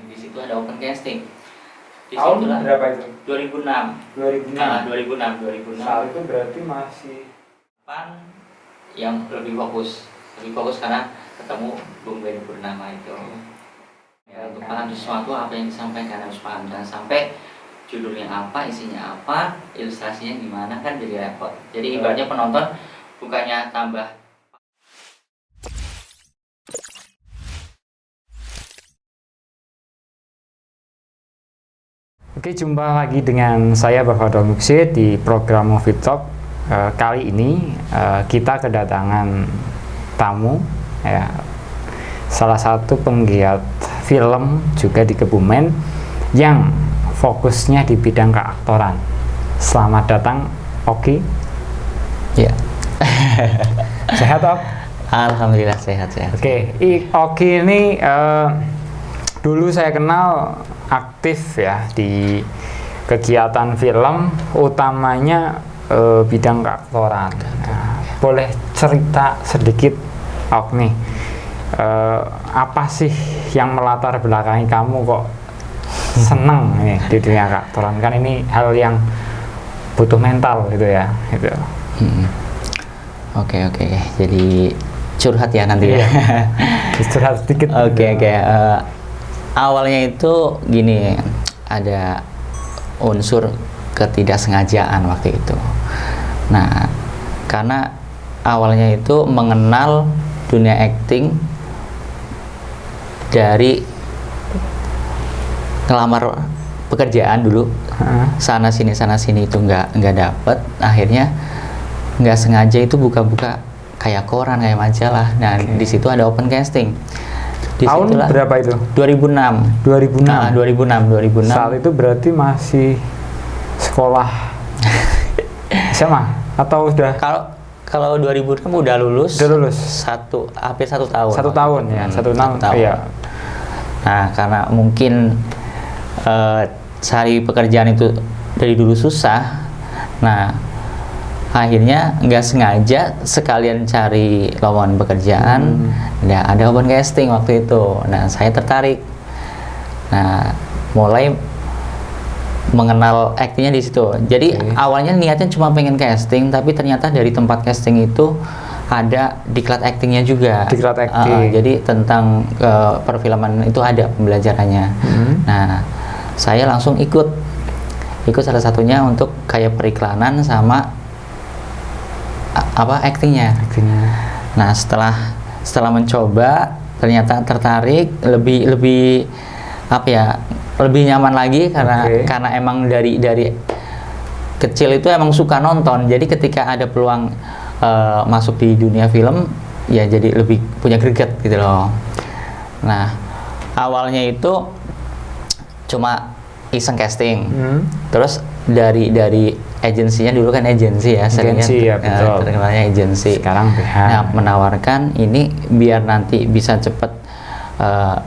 Di situ ada open casting. Tahun berapa itu? 2006. 2006. Nah, 2006. Saat itu berarti masih yang lebih fokus karena ketemu Bung Benny Purnama itu. Ya, untuk paham sesuatu apa yang disampaikan harus paham, dan sampai judulnya apa, isinya apa, ilustrasinya gimana kan jadi repot. Jadi ibaratnya penonton bukannya tambah. Oke, jumpa lagi dengan saya Bapak Muksid di program Movie Talk. Kali ini kita kedatangan tamu, ya, salah satu penggiat film juga di Kebumen yang fokusnya di bidang keaktoran. Selamat datang, Oki. Ya. Sehat, Ok? Alhamdulillah sehat. Oke, Oki ini dulu saya kenal aktif ya di kegiatan film, utamanya bidang keaktoran. Nah, boleh cerita sedikit, Ok nih, apa sih yang melatar belakangi kamu kok seneng nih di dunia keaktoran? Kan ini hal yang butuh mental gitu ya, gitu. Oke. Jadi curhat ya nanti ya. Curhat sedikit. Oke. Awalnya itu gini, ada unsur ketidaksengajaan waktu itu. Nah, karena awalnya itu mengenal dunia acting dari ngelamar pekerjaan dulu, sana sini itu nggak dapet. Akhirnya nggak sengaja itu buka-buka kayak koran, kayak majalah. Nah, di situ ada open casting. Tahun berapa itu? 2006. 2006. Nah, 2006. Saat itu berarti masih sekolah SMA atau udah? Kalau 2006 udah lulus. Udah lulus. Hampir 1 tahun. 1 tahun ya, 1 tahun. Iya. Nah, karena mungkin cari pekerjaan itu dari dulu susah. Nah, akhirnya nggak sengaja sekalian cari lowongan pekerjaan, ada open casting waktu itu. Nah, saya tertarik. Nah, mulai mengenal aktingnya di situ. Jadi awalnya niatnya cuma pengen casting, tapi ternyata dari tempat casting itu ada diklat aktingnya juga. Diklat akting. Jadi tentang perfilman itu ada pembelajarannya. Nah, saya langsung ikut salah satunya untuk kayak periklanan sama aktingnya. Nah, setelah mencoba ternyata tertarik, lebih nyaman lagi karena emang dari kecil itu emang suka nonton. Jadi ketika ada peluang masuk di dunia film, ya jadi lebih punya greget gitu loh. Nah, awalnya itu cuma iseng casting. Terus dari agensinya, dulu kan agensi ya, ya, betul. Terkenalnya agensi. Sekarang PH. Nah, menawarkan ini biar nanti bisa cepet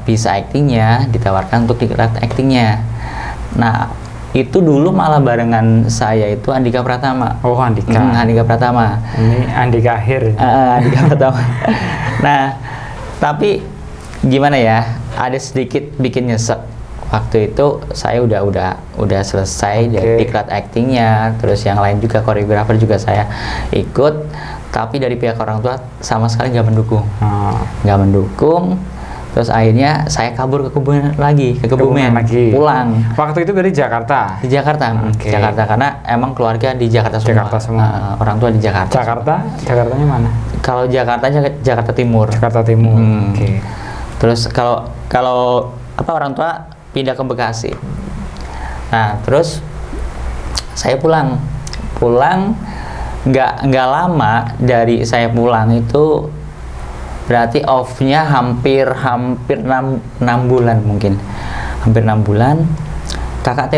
bisa aktingnya, ditawarkan untuk diklat aktingnya. Nah, itu dulu malah barengan saya itu Andika Pratama. Oh, Andika. Andika Pratama. Ini Andika akhir. Andika Pratama. Nah, tapi gimana ya? Ada sedikit bikin nyesek. Waktu itu saya udah selesai dari diklat aktingnya, terus yang lain juga koreografer juga saya ikut, tapi dari pihak orang tua sama sekali nggak mendukung. Terus akhirnya saya kabur ke Kebumen lagi, pulang. Waktu itu dari Jakarta. Di Jakarta, Jakarta karena emang keluarga di Jakarta semua. Orang tua di Jakarta. Jakartanya mana? Kalau Jakarta Timur. Terus kalau orang tua pindah ke Bekasi. Nah, terus saya pulang nggak lama dari saya pulang itu berarti off-nya hampir 6 bulan mungkin. Hampir 6 bulan. Kakak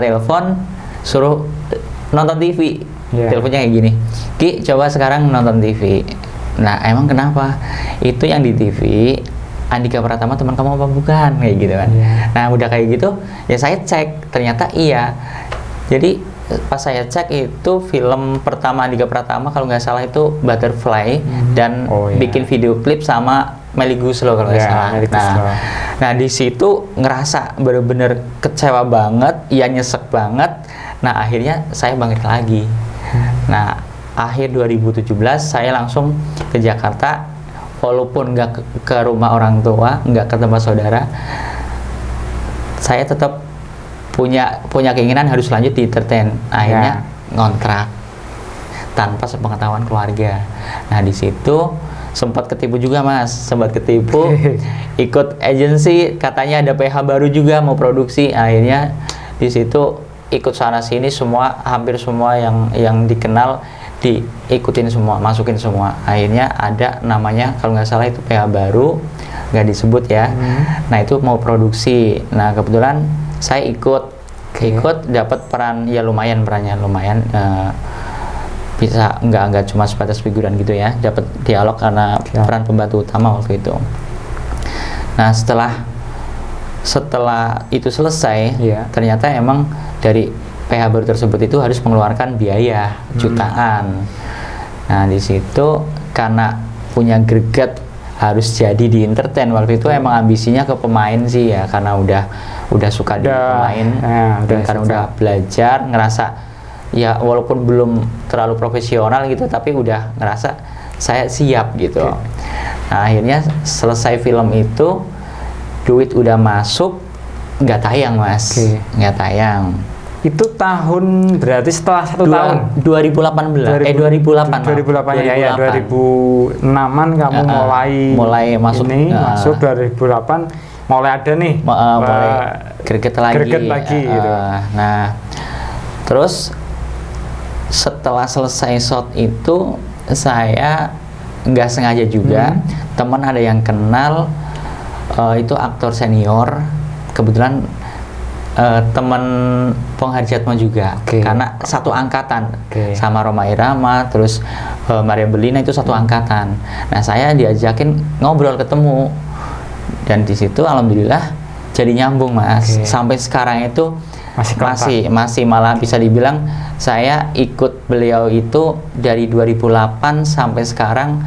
telepon suruh nonton TV. Teleponnya kayak gini, Ki, coba sekarang nonton TV. Nah, emang kenapa? Itu yang di TV Andika Pratama teman kamu apa bukan, kayak gitu kan. Nah, udah kayak gitu ya saya cek, ternyata iya. Jadi pas saya cek itu film pertama Andika Pratama kalau nggak salah itu Butterfly, dan bikin video klip sama Melly Goeslaw kalau nggak Ya, salah. Melly Goeslaw. Nah di situ ngerasa bener-bener kecewa banget, ya nyesek banget. Nah akhirnya saya bangkit lagi. Nah akhir 2017 saya langsung ke Jakarta, walaupun nggak ke rumah orang tua, nggak ke tempat saudara, saya tetap punya keinginan harus lanjut di entertain. Akhirnya ngontrak tanpa sepengetahuan keluarga. Nah di situ sempat ketipu juga mas, sempat ketipu ikut agensi, katanya ada PH baru juga mau produksi. Akhirnya di situ ikut sana sini semua, hampir semua yang dikenal diikutin semua, masukin semua. Akhirnya ada namanya kalau nggak salah itu PH baru, nggak disebut ya. Nah itu mau produksi. Nah kebetulan saya ikut dapat peran ya lumayan, perannya lumayan. Bisa nggak cuma sebatas figuran gitu ya, dapat dialog karena peran pembantu utama waktu itu. Nah setelah itu selesai, ternyata emang dari PH baru tersebut itu harus mengeluarkan biaya jutaan. Nah di situ karena punya greget harus jadi di entertain waktu itu, emang ambisinya ke pemain sih ya, karena udah suka di pemain, dan karena udah belajar, ngerasa ya walaupun belum terlalu profesional gitu, tapi udah ngerasa saya siap gitu. Nah akhirnya selesai film itu, duit udah masuk, nggak tayang mas, nggak tayang. Itu tahun berarti setelah 1 tahun? 2018. 2008 ya, 2006an kamu mulai masuk ini, masuk 2008 mulai ada nih, mulai greget lagi gitu. Nah terus setelah selesai shot itu, saya nggak sengaja juga teman ada yang kenal, itu aktor senior, kebetulan teman Pong Harjatma juga, karena satu angkatan sama Rhoma Irama, terus Maria Belina itu satu angkatan. Nah saya diajakin ngobrol, ketemu, dan di situ alhamdulillah jadi nyambung mas. Sampai sekarang itu masih malah bisa dibilang saya ikut beliau itu dari 2008 sampai sekarang.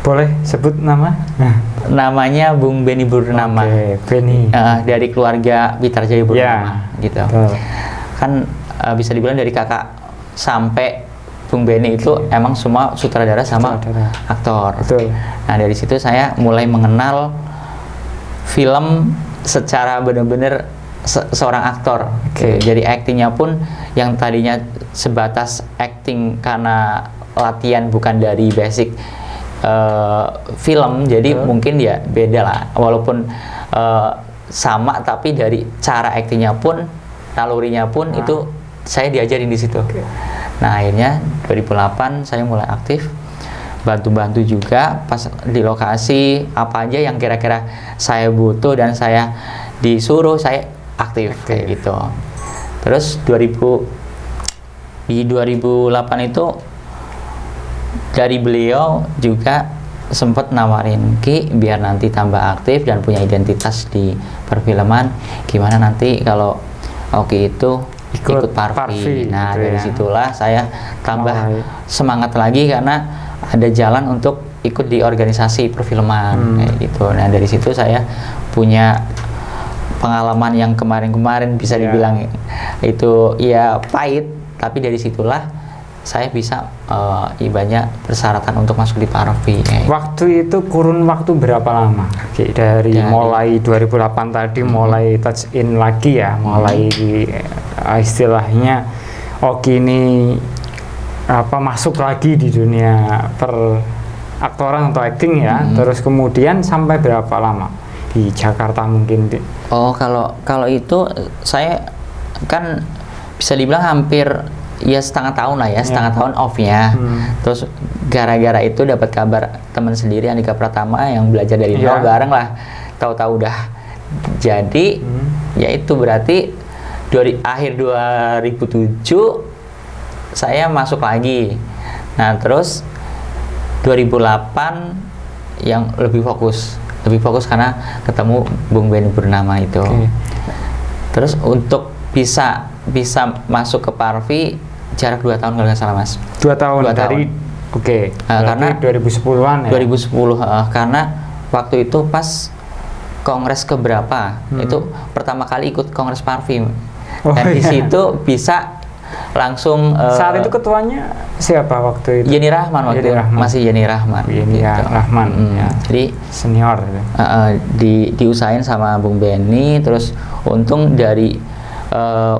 Boleh sebut nama? Namanya Bung Benny Purnama. Benny. Dari keluarga Bitarjaya Purnama, gitu. Kan bisa dibilang dari kakak sampai Bung Benny itu emang semua sutradara sama aktor. Nah dari situ saya mulai mengenal film secara benar-benar seorang aktor. Jadi aktingnya pun yang tadinya sebatas akting karena latihan bukan dari basic film, jadi mungkin ya beda lah, walaupun sama, tapi dari cara aktingnya pun, nalurinya pun itu saya diajarin di situ. Nah akhirnya 2008 saya mulai aktif, bantu-bantu juga pas di lokasi, apa aja yang kira-kira saya butuh dan saya disuruh, saya aktif kayak gitu. Terus di 2008 itu dari beliau juga sempat nawarin, Ki biar nanti tambah aktif dan punya identitas di perfilman, gimana nanti kalau Oki itu ikut Parvi. Nah dari situlah saya tambah semangat lagi karena ada jalan untuk ikut di organisasi perfilman kayak gitu. Nah dari situ saya punya pengalaman yang kemarin-kemarin bisa dibilang itu ya pahit, tapi dari situlah saya bisa ibaratnya persyaratan untuk masuk di Parvi. Waktu itu kurun waktu berapa lama? Dari mulai 2008 tadi mulai touch in lagi ya, mulai istilahnya Oki ini masuk lagi di dunia peraktoran atau acting ya. Terus kemudian sampai berapa lama di Jakarta mungkin? Oh kalau itu saya kan bisa dibilang hampir ya setengah tahun lah ya, setengah tahun off-nya. Terus gara-gara itu dapat kabar teman sendiri Andika Pratama yang belajar dari nol bareng lah, tahu-tahu udah jadi, ya itu berarti akhir 2007 saya masuk lagi. Nah terus 2008 yang lebih fokus karena ketemu Bung Benny Purnama itu. Terus untuk bisa masuk ke Parvi jarak 2 tahun kalau nggak salah mas. 2 tahun dari karena 2010-an ya. 2010 karena waktu itu pas kongres keberapa, itu pertama kali ikut kongres parfum. Dan di situ bisa langsung saat itu ketuanya siapa waktu itu? Yeni Rahman waktu itu. Masih Yeni Rahman. Yeni Rahman. Ya. Jadi senior gitu. Diusahain sama Bung Benny, terus untung dari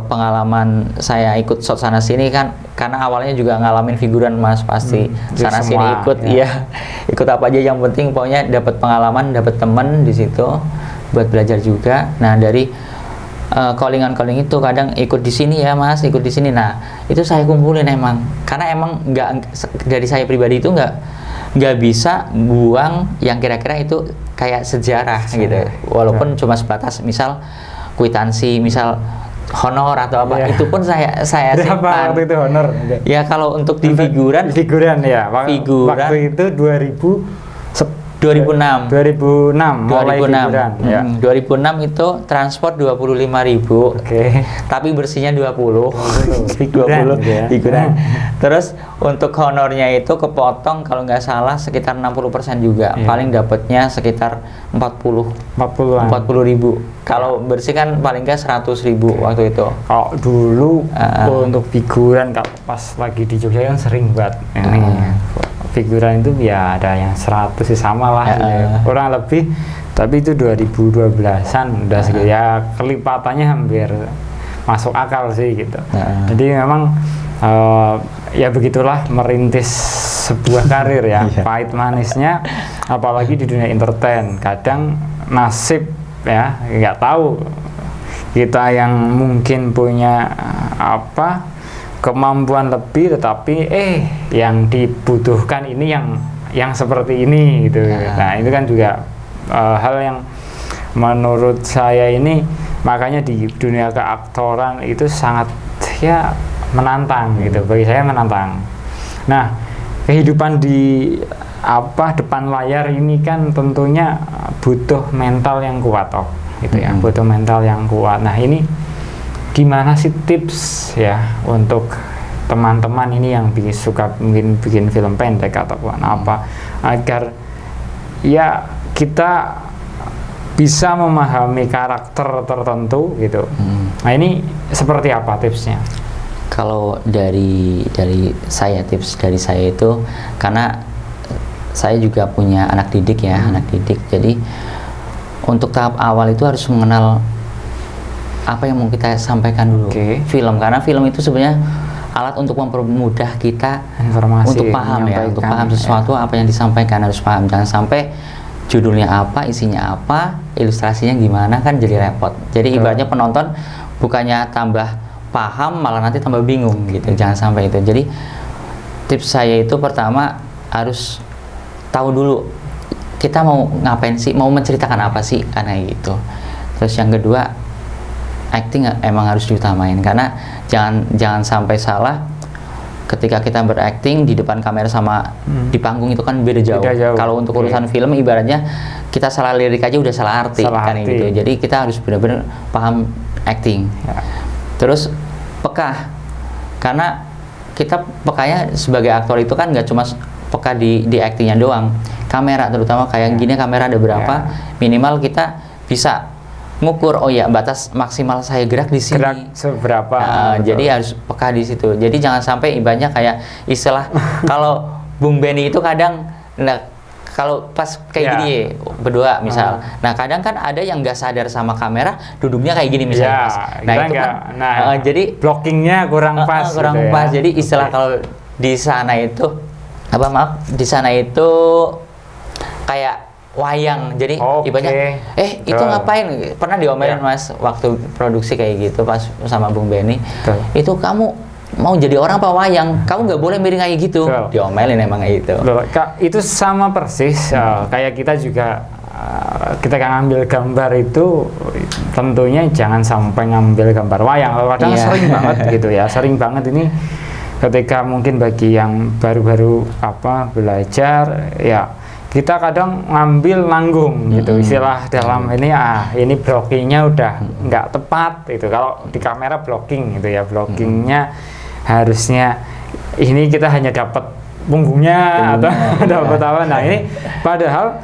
pengalaman saya ikut shot sana sini kan, karena awalnya juga ngalamin figuran Mas, pasti sana sini ikut ya. Ikut apa aja, yang penting pokoknya dapat pengalaman, dapat teman di situ buat belajar juga. Nah, dari calling itu kadang ikut di sini ya Mas, ikut di sini. Nah, itu saya kumpulin emang, karena emang dari saya pribadi itu nggak bisa buang yang kira-kira itu kayak sejarah gitu, walaupun cuma sebatas misal kwitansi, misal honor atau apa, itu pun saya simpan. Waktu itu honor? Ya kalau untuk di figuran ya, waktu itu 2006 mulai figuran. Ya. 2006 itu transport 25.000. Tapi bersihnya 20. Figuran. Figuran. Terus untuk honornya itu kepotong kalau nggak salah sekitar 60% juga. Paling dapatnya sekitar 40.000. Kalau bersih kan paling nggak 100.000 waktu itu. Kalau dulu untuk figuran kalau pas lagi di Jogja kan sering banget figuran itu ya ada yang 100 sih sama lah kurang lebih, tapi itu 2012an udah segitu ya, kelipatannya hampir masuk akal sih gitu. Jadi memang ya begitulah merintis sebuah karir ya. Pahit manisnya apalagi di dunia entertain, kadang nasib ya nggak tahu, kita yang mungkin punya kemampuan lebih, tetapi yang dibutuhkan ini yang seperti ini gitu. Nah, itu kan juga hal yang menurut saya ini, makanya di dunia keaktoran itu sangat ya menantang gitu, bagi saya menantang. Nah, kehidupan di depan layar ini kan tentunya butuh mental yang kuat gitu ya, butuh mental yang kuat. Nah, ini gimana sih tips ya untuk teman-teman ini yang suka mungkin bikin film pendek ataupun apa, agar ya kita bisa memahami karakter tertentu gitu. Nah, ini seperti apa tipsnya? Kalau dari saya, tips dari saya itu, karena saya juga punya anak didik ya, anak didik. Jadi untuk tahap awal itu harus mengenal apa yang mau kita sampaikan dulu. Film, karena film itu sebenarnya alat untuk mempermudah kita informasi, untuk paham ya, untuk paham sesuatu apa yang disampaikan, harus paham. Jangan sampai judulnya apa, isinya apa, ilustrasinya gimana, kan jadi repot. Jadi ibaratnya penonton bukannya tambah paham, malah nanti tambah bingung gitu. Jangan sampai itu. Jadi tips saya itu pertama harus tahu dulu kita mau ngapain sih, mau menceritakan apa sih, karena gitu. Terus yang kedua, acting emang harus diutamain, karena jangan sampai salah ketika kita berakting di depan kamera sama di panggung, itu kan beda jauh. Kalau untuk urusan film ibaratnya kita salah lirik aja udah salah arti. Gitu. Jadi kita harus benar-benar paham acting. Terus peka, karena kita pekanya sebagai aktor itu kan nggak cuma peka di actingnya doang, kamera terutama kayak gini kamera ada berapa, minimal kita bisa ngukur, oh ya batas maksimal saya gerak di sini. Gerak seberapa. Jadi harus peka di situ. Jadi jangan sampai ibaratnya kayak istilah kalau Bung Benny itu kadang, kalau pas kayak gini ya, berdua misal. Nah, kadang kan ada yang nggak sadar sama kamera, duduknya kayak gini misalnya. Nah, itu kan jadi blockingnya kurang pas. Kurang gitu pas. Ya. Jadi istilah kalau di sana itu di sana itu kayak wayang, jadi ibaratnya itu ngapain, pernah diomelin Mas waktu produksi kayak gitu pas sama Bung Benny, itu kamu mau jadi orang apa wayang, kamu nggak boleh miring kayak gitu. Diomelin emang kayak gitu. Itu sama persis kayak kita juga kita ngambil gambar itu tentunya jangan sampai ngambil gambar wayang. Kadang sering banget gitu ya, sering banget ini ketika mungkin bagi yang baru-baru belajar ya, kita kadang ngambil nanggung gitu, istilah dalam ini blockingnya udah nggak tepat gitu. Kalau di kamera blocking gitu ya, blockingnya harusnya ini kita hanya dapat punggungnya atau dapat apa. Nah, ini padahal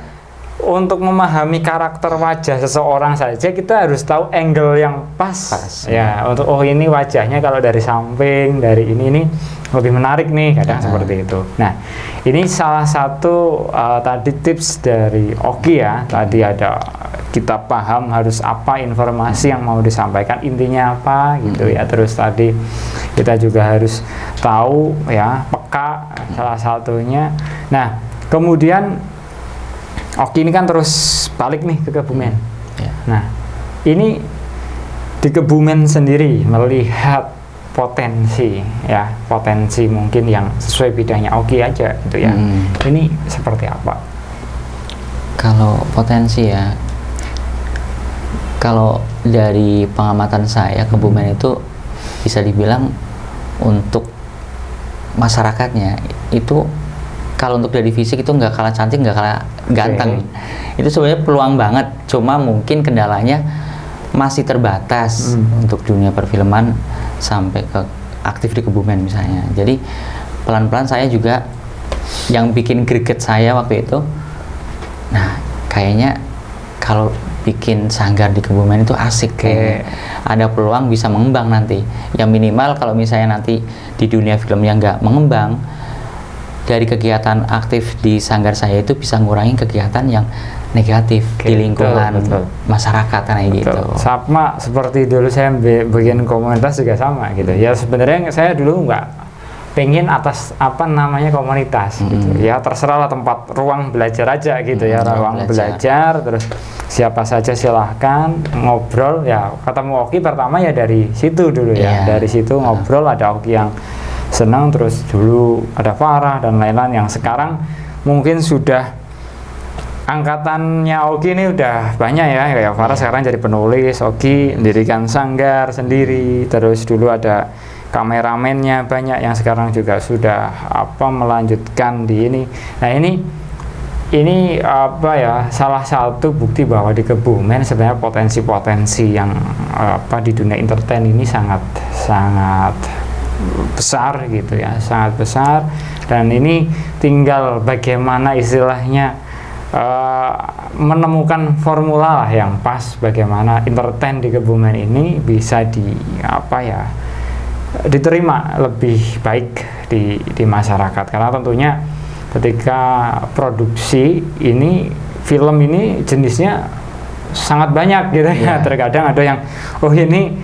untuk memahami karakter wajah seseorang saja kita harus tahu angle yang pas. Ya, untuk ini wajahnya kalau dari samping, dari ini lebih menarik nih, kadang seperti itu. Nah, ini salah satu tadi tips dari Oki ya. Tadi ada kita paham harus apa informasi yang mau disampaikan, intinya apa gitu ya. Terus tadi kita juga harus tahu ya, peka salah satunya. Nah, kemudian Oki ini kan terus balik nih ke Kebumen. Nah, ini di Kebumen sendiri melihat potensi ya, potensi mungkin yang sesuai bidangnya Oki aja gitu ya. Ini seperti apa? Kalau potensi ya, kalau dari pengamatan saya Kebumen itu bisa dibilang untuk masyarakatnya itu, kalau untuk dari fisik itu nggak kalah cantik, nggak kalah ganteng. Itu sebenarnya peluang banget, cuma mungkin kendalanya masih terbatas untuk dunia perfilman sampai ke aktif di Kebumen misalnya. Jadi pelan-pelan saya juga yang bikin greget saya waktu itu, nah kayaknya kalau bikin sanggar di Kebumen itu asik, kayak ada peluang bisa mengembang nanti. Yang minimal kalau misalnya nanti di dunia filmnya nggak mengembang, dari kegiatan aktif di sanggar saya itu bisa ngurangin kegiatan yang negatif di lingkungan masyarakat kayak gitu. Sama seperti dulu saya bikin komunitas juga sama gitu. Ya sebenarnya saya dulu nggak pengen atas apa namanya komunitas gitu. Ya terserah lah, tempat ruang belajar aja gitu ya, ruang belajar. Terus siapa saja silahkan ngobrol ya. Ketemu Oki pertama ya dari situ dulu ya. Dari situ ngobrol, ada Oki yang senang, terus dulu ada Farah dan lain-lain yang sekarang mungkin sudah angkatannya Oki ini udah banyak ya, kayak Farah sekarang jadi penulis, Oki mendirikan sanggar sendiri, terus dulu ada kameramennya banyak yang sekarang juga sudah melanjutkan di ini. Nah ini apa ya, salah satu bukti bahwa di Kebumen sebenarnya potensi-potensi yang di dunia entertain ini sangat besar gitu ya, sangat besar. Dan ini tinggal bagaimana istilahnya menemukan formula lah yang pas, bagaimana entertain di Kebumen ini bisa diterima lebih baik di masyarakat. Karena tentunya ketika produksi ini, film ini jenisnya sangat banyak gitu ya. Terkadang ada yang ini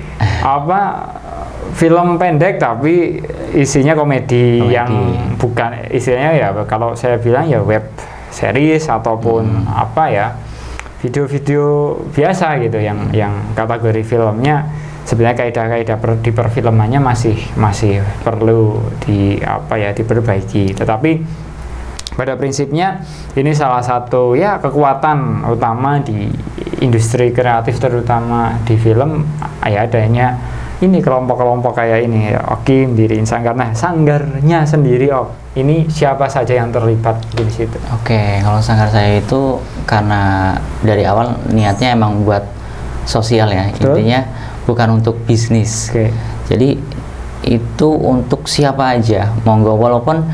film pendek tapi isinya komedi yang bukan, istilahnya ya kalau saya bilang ya web series ataupun video-video biasa gitu yang kategori filmnya sebenarnya kaidah-kaidah di perfilmannya masih perlu diperbaiki. Tetapi pada prinsipnya ini salah satu ya kekuatan utama di industri kreatif, terutama di film ya, adanya ini kelompok-kelompok kayak ini. Oki mendiriin sanggar. Nah, sanggarnya sendiri ini siapa saja yang terlibat di situ? Oke, kalau sanggar saya itu karena dari awal niatnya emang buat sosial ya. Betul. Intinya bukan untuk bisnis. Jadi itu untuk siapa aja, monggo, walaupun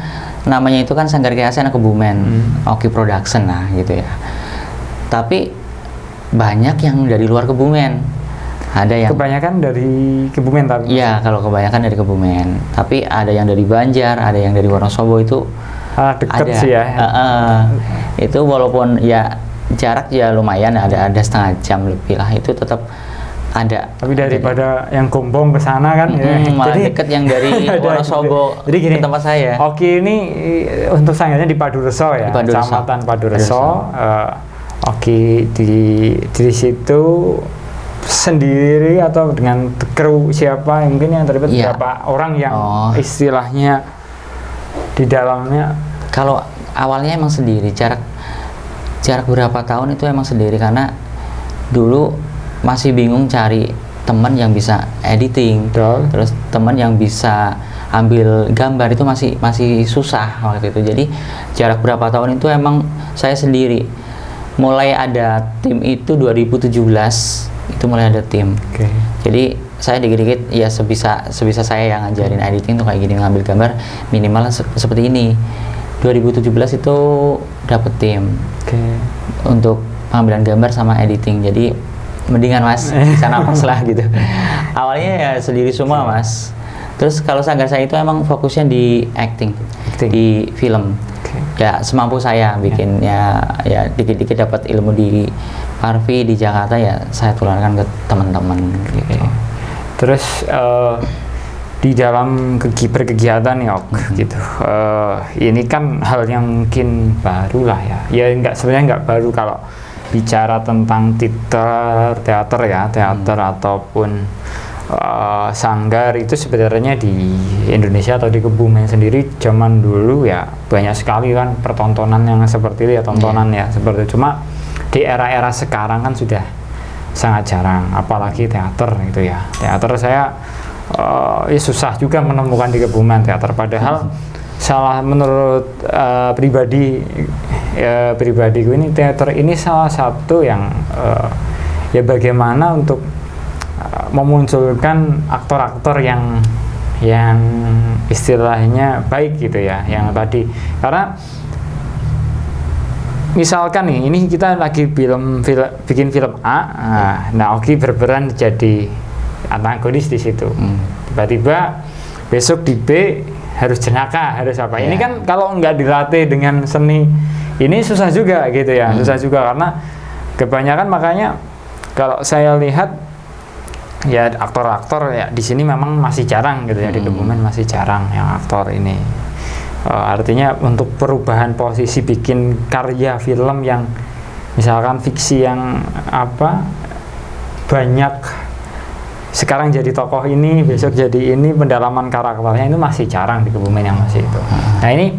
namanya itu kan Sanggar Kreasi Anak Kebumen, Oki Production lah gitu ya. Tapi banyak yang dari luar Kebumen. Ada yang kebanyakan dari Kebumen tapi. Iya, kalau kebanyakan dari Kebumen. Tapi ada yang dari Banjar, ada yang dari Wonosobo, itu deket ada, sih ya. Itu walaupun ya jarak ya lumayan, ada setengah jam lebih lah, itu tetap ada. Tapi daripada yang Gombong ke sana kan, malah jadi deket yang dari Wonosobo ke tempat saya. Oki ini untuk sanggarnya di Padureso ya, Kecamatan Padureso. Oki di situ sendiri atau dengan kru siapa mungkin yang terlibat? Berapa orang yang istilahnya di dalamnya? Kalau awalnya emang sendiri, jarak berapa tahun itu emang sendiri, karena dulu masih bingung cari teman yang bisa editing. Betul. Terus teman yang bisa ambil gambar itu masih susah waktu itu. Jadi jarak berapa tahun itu emang saya sendiri. Mulai ada tim itu 2017 itu mulai ada tim. Jadi saya dikit-dikit ya sebisa saya yang ngajarin editing tuh kayak gini, ngambil gambar minimal seperti ini. 2017 itu dapet tim untuk pengambilan gambar sama editing, jadi mendingan Mas bisa napas lah gitu. Awalnya ya sendiri semua Mas. Terus kalau sanggar saya itu emang fokusnya di acting. Di film. Ya semampu saya bikin ya dikit-dikit dapat ilmu di Parvi di Jakarta, ya saya tularkan ke teman-teman gitu. Terus di dalam berkegiatan ya gitu, ini kan hal yang mungkin baru lah ya sebenarnya nggak baru kalau bicara tentang teater ataupun sanggar itu sebenarnya di Indonesia atau di Kebumen sendiri zaman dulu ya banyak sekali kan pertontonan yang seperti itu ya, tontonan ya seperti itu. Cuma di era-era sekarang kan sudah sangat jarang, apalagi teater gitu ya. Teater saya ya susah juga menemukan di Kebumen teater, padahal menurut pribadiku ini teater ini salah satu yang ya bagaimana untuk memunculkan aktor-aktor yang istilahnya baik gitu ya, yang tadi, karena misalkan nih ini kita lagi bikin film A, nah Oki berperan jadi antagonis di situ, tiba-tiba besok di B harus jenaka, harus apa, ini kan kalau nggak dilatih dengan seni ini susah juga gitu ya, susah juga, karena kebanyakan, makanya kalau saya lihat ya aktor-aktor ya di sini memang masih jarang gitu ya, di Kebumen masih jarang yang aktor ini. Artinya untuk perubahan posisi bikin karya film yang misalkan fiksi yang banyak sekarang jadi tokoh ini, besok jadi ini, pendalaman karakternya itu masih jarang di Kebumen yang masih itu. Nah ini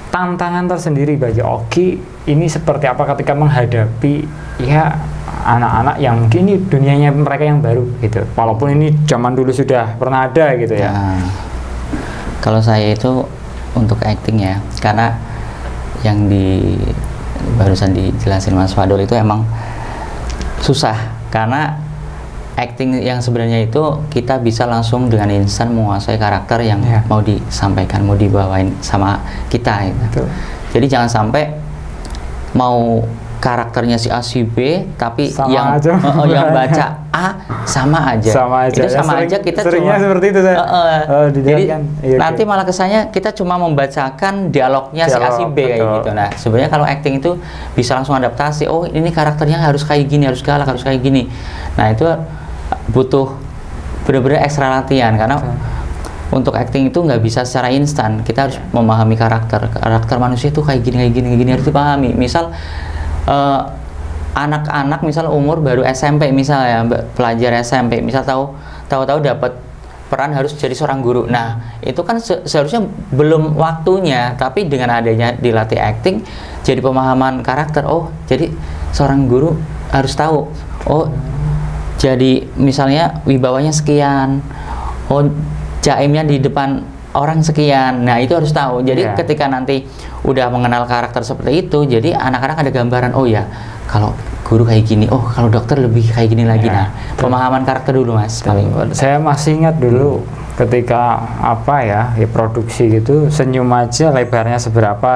tantangan tersendiri bagi Oki ini seperti apa ketika menghadapi ya anak-anak yang mungkin ini dunianya mereka yang baru gitu, walaupun ini zaman dulu sudah pernah ada gitu ya. Kalau saya itu untuk acting ya, karena yang barusan dijelasin Mas Fadol itu emang susah, karena acting yang sebenarnya itu kita bisa langsung dengan instan menguasai karakter yang mau disampaikan, mau dibawain sama kita gitu. Jadi jangan sampai mau karakternya si A si B tapi yang baca A sama aja. Itu sama aja, kita seringnya cuma seperti itu saya. Jadi nanti malah kesannya kita cuma membacakan dialognya si A si B kayak gitu. Nah sebenarnya kalau acting itu bisa langsung adaptasi, oh ini karakternya harus kayak gini, harus galak, harus kayak gini. Nah itu butuh benar-benar ekstra latihan, karena untuk acting itu nggak bisa secara instan, kita harus memahami karakter manusia itu kayak gini harus dipahami. Misal anak-anak misal umur baru SMP misalnya, pelajar SMP misal tahu dapat peran harus jadi seorang guru. Nah itu kan seharusnya belum waktunya, tapi dengan adanya dilatih acting jadi pemahaman karakter, oh jadi seorang guru harus tahu, oh jadi misalnya wibawanya sekian, oh jaimnya di depan orang sekian. Nah itu harus tahu. Jadi ketika nanti udah mengenal karakter seperti itu, jadi anak-anak ada gambaran, oh ya kalau guru kayak gini, oh kalau dokter lebih kayak gini lagi. Nah pemahaman karakter dulu Mas paling. Saya masih ingat dulu ketika produksi gitu, senyum aja lebarnya seberapa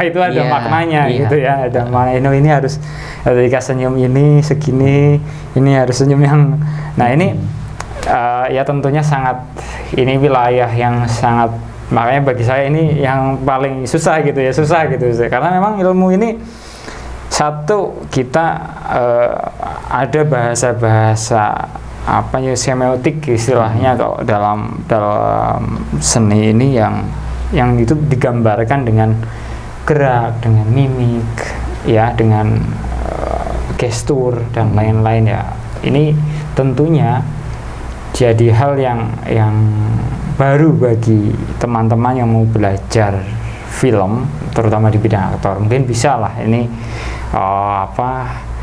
itu ada maknanya gitu ya, ada makna ini harus ketika senyum ini segini, ini harus senyum yang ini ya tentunya sangat, ini wilayah yang sangat, makanya bagi saya ini yang paling susah gitu karena memang ilmu ini satu kita ada bahasa semiotik istilahnya kalau dalam seni ini yang itu digambarkan dengan gerak, dengan mimik ya, dengan gestur dan lain-lain ya. Ini tentunya jadi hal yang baru bagi teman-teman yang mau belajar film, terutama di bidang aktor. Mungkin bisa lah ini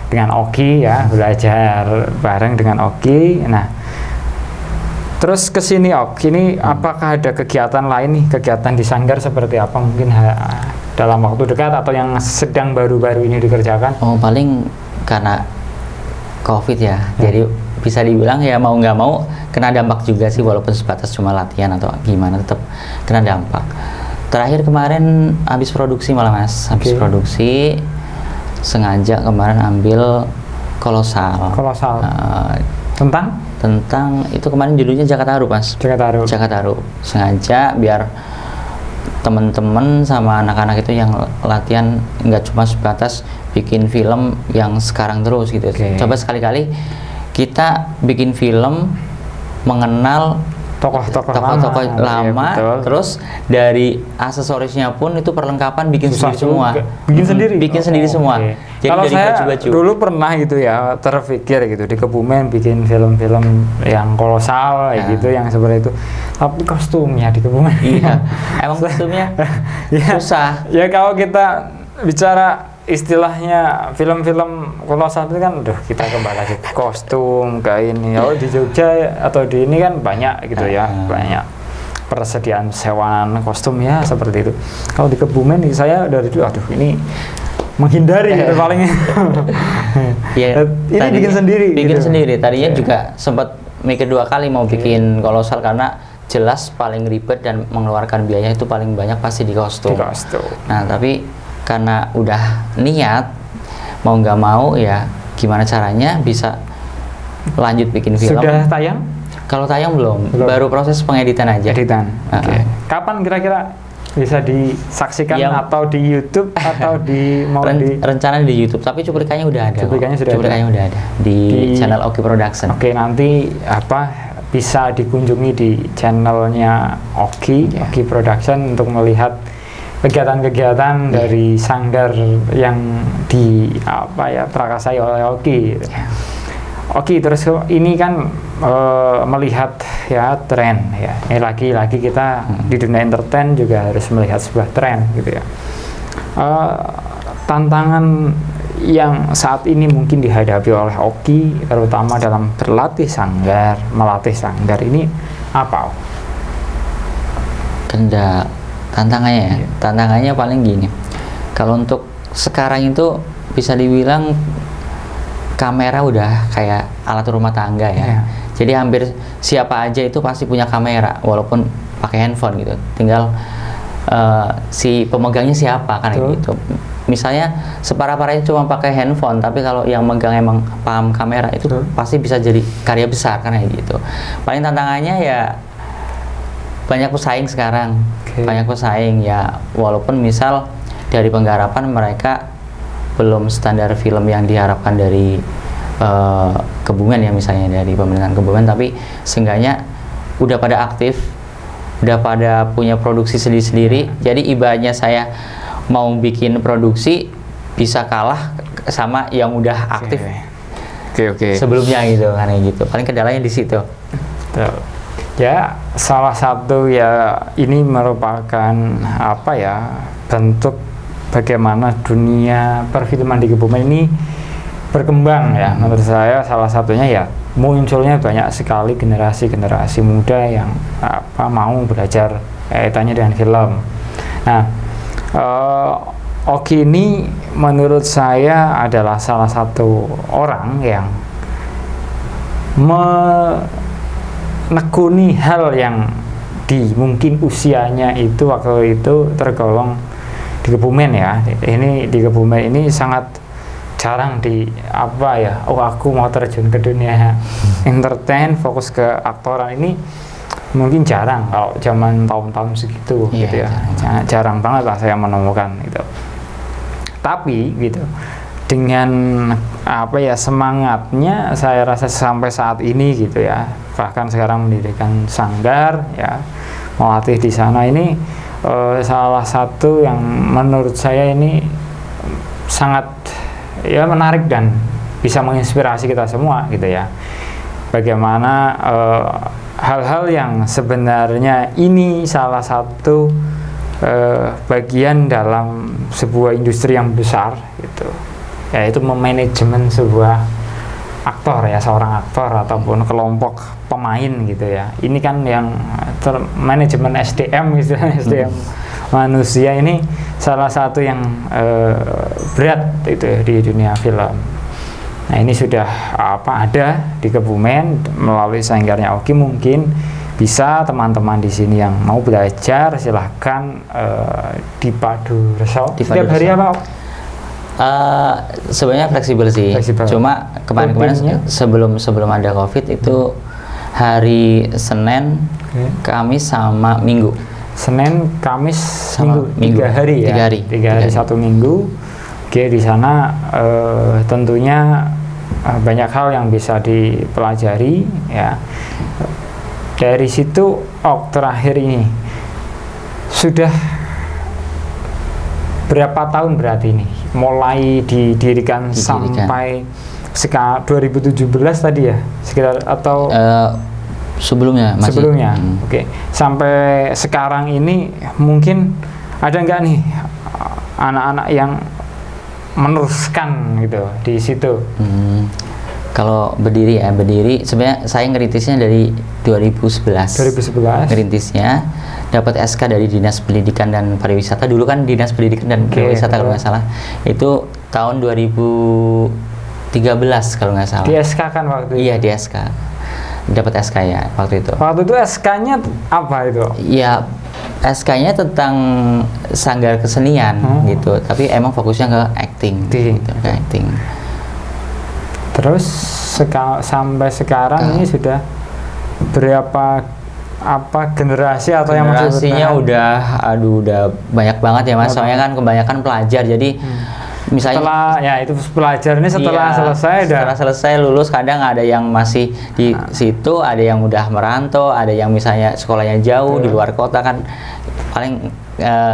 dengan Oki ya, belajar bareng dengan Oki. Nah terus kesini Oki ini apakah ada kegiatan lain nih, kegiatan di sanggar seperti apa mungkin dalam waktu dekat atau yang sedang baru-baru ini dikerjakan? Oh paling karena COVID ya, jadi bisa dibilang ya mau nggak mau kena dampak juga sih, walaupun sebatas cuma latihan atau gimana tetap kena dampak. Terakhir kemarin habis produksi malah Mas, habis Oke. produksi sengaja kemarin ambil kolosal. Kolosal. Tentang itu kemarin judulnya Jakataru Mas. Jakataru. Jakataru. Sengaja biar teman-teman sama anak-anak itu yang latihan nggak cuma sebatas bikin film yang sekarang terus gitu. Oke. Coba sekali-kali kita bikin film mengenal Tokoh-tokoh tokoh-tokoh lama, iya, betul. terus dari aksesorisnya pun itu perlengkapan bikin Susah sendiri semua. juga. Bikin sendiri? Bikin sendiri Oh, semua. oke. Jadi Kalau dari saya baju-baju. dulu pernah gitu ya, terpikir gitu di Kebumen bikin film-film yang kolosal Ya. gitu, yang seperti itu. Tapi kostumnya di Kebumen. Iya, emang kostumnya Ya. susah. Ya kalau kita bicara istilahnya film-film kolosal itu kan, kita kembali lagi ke kostum, ke ini. Oh di Jogja atau di ini kan banyak gitu ya, banyak persediaan sewaan kostum ya seperti itu. Kalau di Kebumen saya dari dulu, ini menghindari gitu paling. Ya, Ini tadinya bikin sendiri. Bikin gitu. sendiri. Tadinya Oke. juga sempat mikir 2 kali mau bikin kolosal karena jelas paling ribet dan mengeluarkan biaya itu paling banyak pasti di kostum. Di kostum. Nah, tapi karena udah niat mau nggak mau ya gimana caranya bisa lanjut bikin film. Sudah tayang? Kalau tayang belum, Belum. baru proses pengeditan aja. Editan. Oke. Uh-uh. Kapan kira-kira bisa disaksikan Yang- atau di YouTube atau di Rencana di YouTube, tapi cuplikannya udah ada. kok. Cuplikannya sudah Cuplikannya udah ada di channel Oki Production. Oke, nanti bisa dikunjungi di channelnya Oki, Iya. Oki Production untuk melihat kegiatan-kegiatan dari sanggar yang prakasai oleh Oki. Iya. Oke, terus ini kan melihat ya tren ya. Ini lagi kita di dunia entertain juga harus melihat sebuah tren gitu ya. Tantangan yang saat ini mungkin dihadapi oleh Oki, terutama dalam melatih sanggar ini apa? Tantangannya Iya. tantangannya paling gini. Kalau untuk sekarang itu bisa dibilang kamera udah kayak alat rumah tangga ya. Iya. Jadi hampir siapa aja itu pasti punya kamera walaupun pakai handphone gitu. Tinggal si pemegangnya siapa kan Betul. gitu. Misalnya separah-parahnya cuma pakai handphone, tapi kalau yang megang emang paham kamera itu Betul. pasti bisa jadi karya besar kan gitu. Paling tantangannya ya banyak pesaing sekarang. Oke. Banyak pesaing ya, walaupun misal dari penggarapan mereka belum standar film yang diharapkan dari Kebumen ya, misalnya dari pemerintahan Kebumen, tapi seenggaknya udah pada aktif, udah pada punya produksi sendiri-sendiri. Jadi ibaratnya saya mau bikin produksi bisa kalah sama yang udah aktif Oke. sebelumnya gitu kan gitu. Paling kendalanya di situ. Betul. Ya, salah satu ya ini merupakan bentuk bagaimana dunia perfilman di Kebumen ini berkembang ya. Menurut saya salah satunya ya munculnya banyak sekali generasi-generasi muda yang mau belajar kaitannya dengan film. Nah, Oki ini menurut saya adalah salah satu orang yang menekuni hal yang mungkin usianya itu waktu itu tergolong di Kebumen ya. Ini di Kebumen ini sangat jarang aku mau terjun ke dunia entertain, fokus ke aktoran ini mungkin jarang kalau zaman tahun-tahun segitu. Iya, gitu ya. Jarang banget lah saya menemukan itu. Tapi gitu, dengan semangatnya saya rasa sampai saat ini gitu ya, bahkan sekarang mendirikan sanggar ya, melatih di sana ini salah satu yang menurut saya ini sangat ya menarik dan bisa menginspirasi kita semua gitu ya. Bagaimana hal-hal yang sebenarnya ini salah satu bagian dalam sebuah industri yang besar gitu, yaitu memanajemen sebuah seorang aktor ataupun kelompok pemain gitu ya. Ini kan yang manajemen SDM SDM manusia ini salah satu yang berat itu ya, di dunia film. Nah ini sudah ada di Kebumen melalui sanggarnya Oki. Mungkin bisa teman-teman di sini yang mau belajar silahkan di Padureso. Setiap hari apa? Sebenarnya fleksibel sih. Cuma kemarin-kemarin sebelum ada COVID itu hari Senin, Kamis sama Minggu. Senin, Kamis, sama Minggu. 3 hari ya. 3 hari 1 minggu. Oke, di sana tentunya banyak hal yang bisa dipelajari ya. Dari situ terakhir ini sudah berapa tahun berarti ini mulai didirikan. Sampai 2017 tadi ya sekitar atau sebelumnya masih. Oke. Sampai sekarang ini mungkin ada nggak nih anak-anak yang meneruskan gitu di situ? Kalau berdiri sebenarnya saya ngerintisnya dari 2011 ngerintisnya, dapat SK dari Dinas Pendidikan dan Pariwisata. Dulu kan Dinas Pendidikan dan Pariwisata kalau nggak salah itu tahun 2013 kalau nggak salah. Di SK kan waktu itu? Iya, di SK dapat SK ya waktu itu. Waktu itu SK-nya apa itu? Ya SK-nya tentang sanggar kesenian gitu, tapi emang fokusnya ke acting gitu, ke acting. Terus sampai sekarang ini sudah berapa generasi atau yang masih generasinya udah banyak banget ya Mas. Soalnya kan kebanyakan pelajar, jadi misalnya setelah ya itu pelajar ini setelah selesai lulus kadang ada yang masih di situ, ada yang udah merantau, ada yang misalnya sekolahnya jauh di luar kota kan paling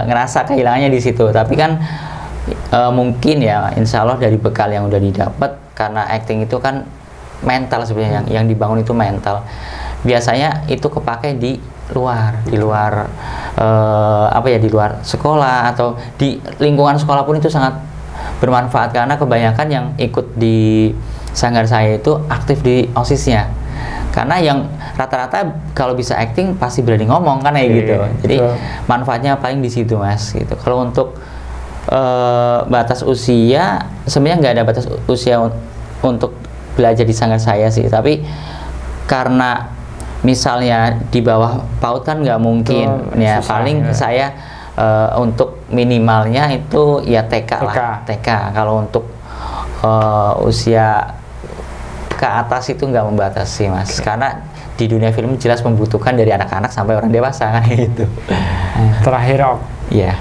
ngerasa kehilangannya di situ. Tapi kan mungkin ya insya Allah dari bekal yang udah didapat, karena acting itu kan mental sebenarnya, yang dibangun itu mental. Biasanya itu kepake di luar di luar sekolah atau di lingkungan sekolah pun itu sangat bermanfaat, karena kebanyakan yang ikut di sanggar saya itu aktif di OSIS-nya, karena yang rata-rata kalau bisa acting pasti berani ngomong kan kayak gitu. Jadi manfaatnya paling di situ Mas gitu. Kalau untuk batas usia sebenarnya nggak ada batas usia untuk belajar di sanggar saya sih, tapi karena misalnya di bawah PAUD kan nggak mungkin ya, paling saya untuk minimalnya itu ya TK lah. Kalau untuk usia ke atas itu nggak membatasi Mas, karena di dunia film jelas membutuhkan dari anak-anak sampai orang dewasa kan gitu. Terakhir ya,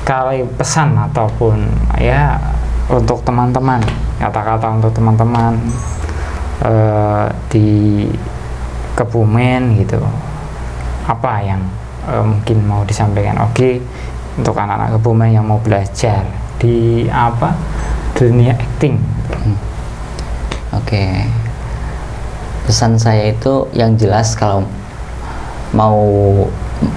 kali pesan ataupun ya untuk teman-teman, kata-kata untuk teman-teman di Kebumen gitu, apa yang mungkin mau disampaikan untuk anak-anak Kebumen yang mau belajar di dunia acting? Pesan saya itu yang jelas, kalau mau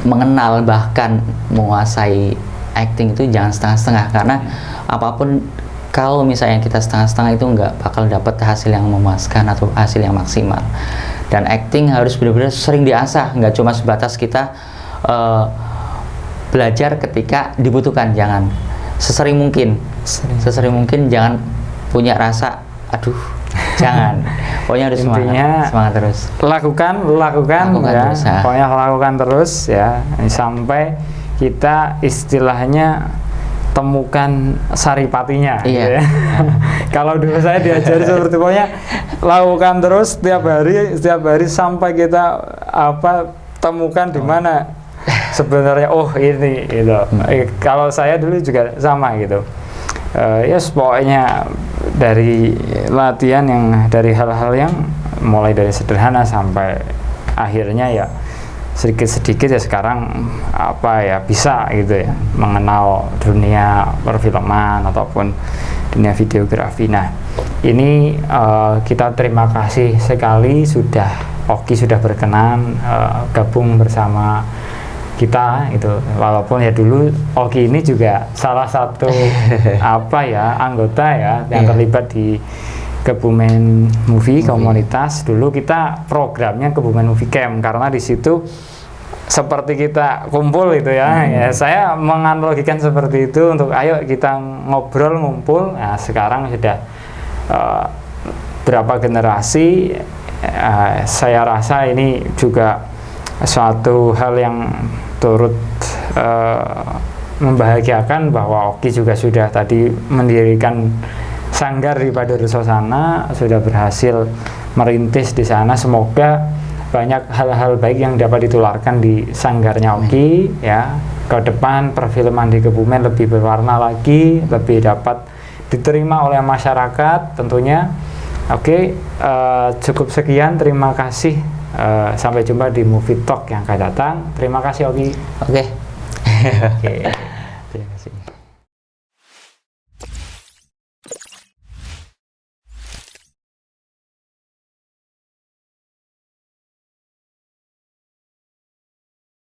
mengenal bahkan menguasai acting itu jangan setengah-setengah, karena apapun kalau misalnya kita setengah-setengah itu nggak bakal dapat hasil yang memuaskan atau hasil yang maksimal. Dan acting harus benar-benar sering diasah, nggak cuma sebatas kita belajar ketika dibutuhkan. Jangan sesering mungkin, jangan punya rasa jangan. Pokoknya harus semangat terus. Lakukan ya. Terus, ya. Pokoknya lakukan terus ya, sampai kita istilahnya temukan saripatinya. Iya. Ya. Kalau dulu saya diajari seperti pokoknya lakukan terus setiap hari sampai kita temukan di mana sebenarnya ini gitu. Kalau saya dulu juga sama gitu. Pokoknya dari latihan yang dari hal-hal yang mulai dari sederhana sampai akhirnya ya sedikit-sedikit ya sekarang bisa gitu ya mengenal dunia perfilman ataupun dunia videografi. Nah ini kita terima kasih sekali Oki sudah berkenan gabung bersama kita itu, walaupun ya dulu Oki ini juga salah satu anggota ya yang terlibat di Kebumen Movie komunitas. Dulu kita programnya Kebumen Movie Camp, karena di situ seperti kita kumpul itu ya. Ya saya menganalogikan seperti itu untuk ayo kita ngobrol ngumpul. Nah sekarang sudah berapa generasi. Saya rasa ini juga suatu hal yang turut membahagiakan bahwa Oki juga sudah tadi mendirikan sanggar di Padurusosana, sudah berhasil merintis di sana. Semoga banyak hal-hal baik yang dapat ditularkan di sanggarnya Oki ya. Ke depan perfilman di Kebumen lebih berwarna lagi, lebih dapat diterima oleh masyarakat tentunya. Oke, cukup sekian, terima kasih. Sampai jumpa di Movie Talk yang akan datang. Terima kasih Oki. Oke. Oke.